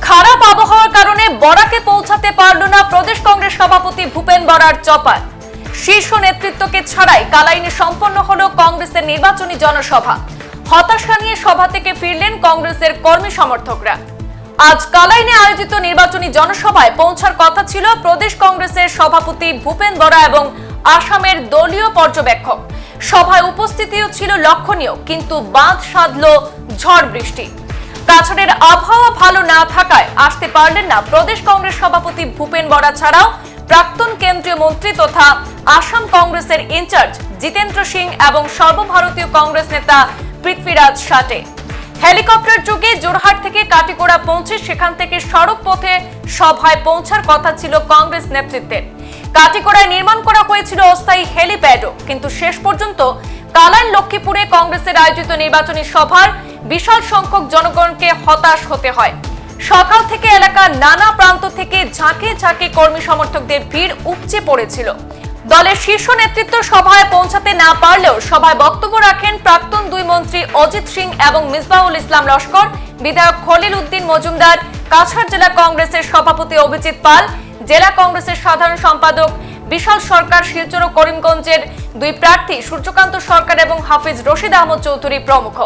খারাপ আবহাওয়ার কারণে বরাকে পৌঁছাতে পারল না প্রদেশ কংগ্রেস সভাপতি ভূপেন বরার চপার। শীর্ষ নেতৃত্বকে ছাড়াই কালাইনে সম্পন্ন হলো কংগ্রেসের নির্বাচনী জনসভা। হতাশা নিয়ে সভা থেকে ফিরলেন কংগ্রেসের কর্মী সমর্থকরা। আজ কালাইনে আয়োজিত নির্বাচনী জনসভায় পৌঁছার কথা ছিল প্রদেশ কংগ্রেসের সভাপতি ভূপেন বরা এবং আসামের দলীয় পর্যবেক্ষক। সভায় উপস্থিতিও ছিল লক্ষণীয়, কিন্তু বাঁধ সাধল ঝড় বৃষ্টি। কাছাড়ের আবহাওয়া ভালো না থাকায় আসতে পারলেন না প্রদেশ কংগ্রেস সভাপতি ভূপেন বরা ছাড়াও প্রাক্তন কেন্দ্রীয় মন্ত্রী তথা আসাম কংগ্রেসের ইনচার্জ জিতেন্দ্র সিং এবং সর্বভারতীয় কংগ্রেস নেতা পৃথ্বীরাজ সাটে। হেলিকপ্টার যোগে জোরহাট থেকে কাটিগড়া পৌঁছে সেখান থেকে সড়ক পথে সভায় পৌঁছার কথা ছিল কংগ্রেস নেতৃত্বের। কাটিগড়ায় নির্মাণ করা হয়েছিল অস্থায়ী হেলিপ্যাডও, কিন্তু শেষ পর্যন্ত কালাইন লক্ষ্মীপুরে কংগ্রেসের আয়োজিত নির্বাচনী সভার বিশাল সংখ্যক জনগণকে হতাশ হতে হয়। সকাল থেকে এলাকার নানা প্রান্ত থেকে ঝাঁকে ঝাঁকে কর্মী সমর্থকদের ভিড় উপচে পড়েছিল। দলের শীর্ষ নেতৃত্ব সভায় পৌঁছাতে না পারলেও সভায় বক্তব্য রাখেন প্রাক্তন দুই মন্ত্রী অজিত সিং এবং মিসবাহুল ইসলাম লস্কর, বিধায়ক খলিল উদ্দিন মজুমদার, কাছাড় জেলা কংগ্রেসের সভাপতি অভিজিৎ পাল, জেলা কংগ্রেসের সাধারণ সম্পাদক বিশাল সরকার, শিলচর ও করিমগঞ্জের দুই প্রার্থী সূর্যকান্ত সরকার এবং হাফিজ রশিদ আহমদ চৌধুরী প্রমুখ।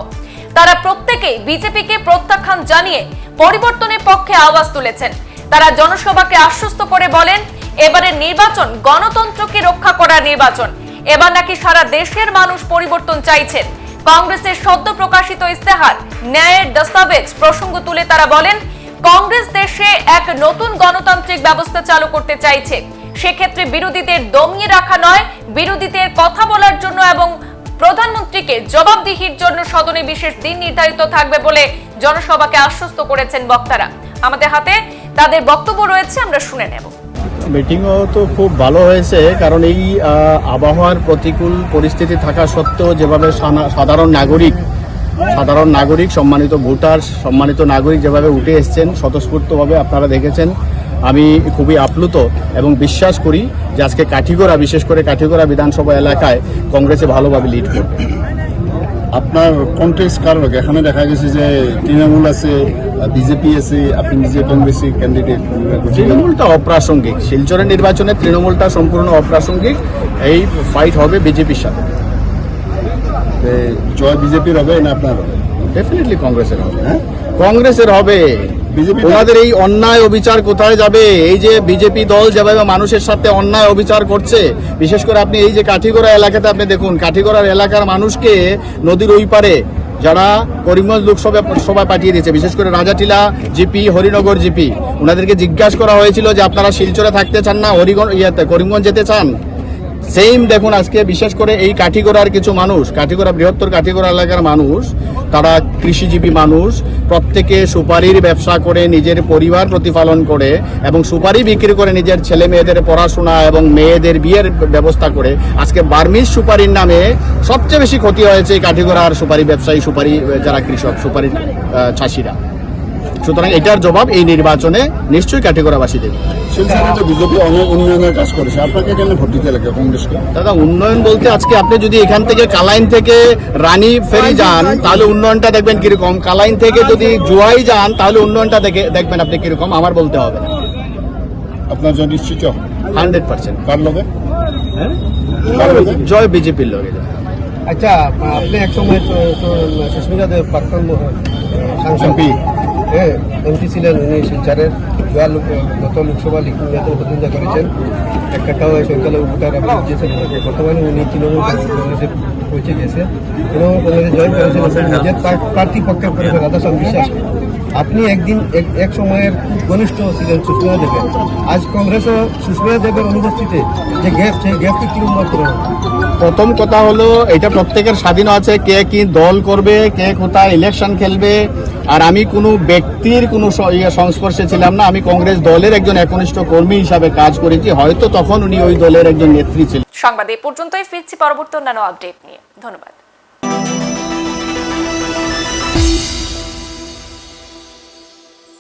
তারা প্রত্যেকেই বিজেপিকে প্রত্যাখ্যান জানিয়ে পরিবর্তনের পক্ষে আওয়াজ তুলেছেন। তারা জনসভাকে আশ্বস্ত করে বলেন, এবারের নির্বাচন গণতন্ত্রকে রক্ষা করার নির্বাচন। এবার নাকি সারা দেশের মানুষ পরিবর্তন চাইছেন। কংগ্রেসের সদ্য প্রকাশিত ইস্তেহার ন্যায়ের দস্তাবেজ প্রসঙ্গ তুলে তারা বলেন, কংগ্রেস দেশে এক নতুন গণতান্ত্রিক ব্যবস্থা চালু করতে চাইছে। সেক্ষেত্রে বিরোধীদের দমিয়ে রাখা নয়, বিরোধীদের কথা বলার জন্য এবং প্রধানমন্ত্রীকে জবাবদিহির জন্য সদনে বিশেষ দিন নির্ধারিত থাকবে বলে জনসভাকে আশ্বস্ত করেছেন বক্তারা। আমাদের হাতে তাদের বক্তব্য রয়েছে, আমরা শুনে নেব। মিটিংও তো খুব ভালো হয়েছে, কারণ এই আবহাওয়ার প্রতিকূল পরিস্থিতি থাকা সত্ত্বেও যেভাবে সাধারণ নাগরিক সম্মানিত ভোটার, সম্মানিত নাগরিক যেভাবে উঠে এসছেন স্বতঃস্ফূর্তভাবে আপনারা দেখেছেন, আমি খুবই আপ্লুত এবং বিশ্বাস করি যে আজকে কাঠিগড়া, বিশেষ করে কাঠিগড়া বিধানসভা এলাকায় কংগ্রেসে ভালোভাবে লিড করবে। আপনার কন্টেস্ট কার হবে? এখানে দেখা গেছে যে তৃণমূল আছে, বিজেপি আছে, আপনি নিজে কংগ্রেসের ক্যান্ডিডেট। তৃণমূলটা অপ্রাসঙ্গিক, শিলচরের নির্বাচনে তৃণমূলটা সম্পূর্ণ অপ্রাসঙ্গিক। এই ফাইট হবে বিজেপির সাথে। জয় বিজেপির হবে না আপনার হবে? ডেফিনেটলি কংগ্রেসের হবে। হ্যাঁ, কংগ্রেসের হবে। বিজেপি ওনাদের এই অন্যায় অবিচার কোথায় যাবে? এই যে বিজেপি দল যেভাবে মানুষের সাথে অন্যায় অবিচার করছে, বিশেষ করে আপনি এই যে কাঠিগড়া এলাকাতে আপনি দেখুন, কাঠিগড়ার এলাকার মানুষকে নদীর ওই পারে যারা করিমগঞ্জ লোকসভায় পাঠিয়ে দিয়েছে, বিশেষ করে রাজাটিলা জিপি, হরিনগর জিপি, ওনাদেরকে জিজ্ঞাসা করা হয়েছিল যে আপনারা শিলচরে থাকতে চান না করিমগঞ্জ যেতে চান? সেম দেখুন আজকে বিশেষ করে এই কাঠিগড়ার কিছু মানুষ, কাঠিগড়া বৃহত্তর কাঠিগড়া এলাকার মানুষ, তারা কৃষিজীবী মানুষ, প্রত্যেকে সুপারির ব্যবসা করে নিজের পরিবার প্রতিপালন করে এবং সুপারি বিক্রি করে নিজের ছেলে মেয়েদের পড়াশোনা এবং মেয়েদের বিয়ের ব্যবস্থা করে। আজকে বার্মিজ সুপারির নামে সবচেয়ে বেশি ক্ষতি হয়েছে এই কাঠিগড়ার সুপারি ব্যবসায়ী, সুপারি যারা কৃষক, সুপারির চাষিরা। সুতরাং এটার জবাব এই নির্বাচনে নিশ্চয়ই কাঠিগড়াবাসী দেবে। বিজেপি অনেক উন্নয়নের কাজ করেছে, আপনাকে কেন ভোট দিতে লাগে কংগ্রেসকে? দাদা, উন্নয়ন বলতে আজকে আপনি যদি এখান থেকে কালাইন থেকে রানী ফেরি যান তাহলে উন্নয়নটা দেখবেন কিরকম, কালাইন থেকে যদি জুয়াই যান তাহলে উন্নয়নটা দেখবেন আপনি কিরকম, আমার বলতে হবে না। আপনার জয় নিশ্চিত 100%। কার লোকে? জয় বিজেপির লোকে। আচ্ছা, আপনি এক সময় সুস্মিতা দেব প্রাক্তন এমপি ছিলেন, উনি শিলচরের গত লোকসভা নির্বাচন প্রতিদ্বন্দ্বিতা করেছেন, একটাও সংখ্যালঘু ভোটার আপনি দিয়েছেন। বর্তমানে উনি তৃণমূল কংগ্রেসে পৌঁছে গেছে, তৃণমূল কংগ্রেসে জয়েন করেছেন, নিজের প্রার্থী পক্ষে করেছেন রাধাশ্যাম বিশ্বাস। আপনি এক সময়ের খুব ঘনিষ্ঠ ছিলেন সুস্মিতা দেবের। আজ কংগ্রেসও সুস্মিতা দেবের অনুপস্থিতিতে যে গ্যাপ, সেই গ্যাপকে কিরকম করে? প্রথম কথা হলো, এটা প্রত্যেকের স্বাধীন আছে কে কি দল করবে, কে কোথায় ইলেকশন খেলবে। আর আমি কোনো ব্যক্তির কোনো সংস্পর্শে ছিলাম না। আমি কংগ্রেস দলের একজন একনিষ্ঠ কর্মী হিসাবে কাজ করেছি, হয়তো তখন উনি ওই দলের একজন নেত্রী ছিলেন। সংবাদ এ পর্যন্তই, ফিরছি পরবর্তী অন্যান্য আপডেট নিয়ে। ধন্যবাদ।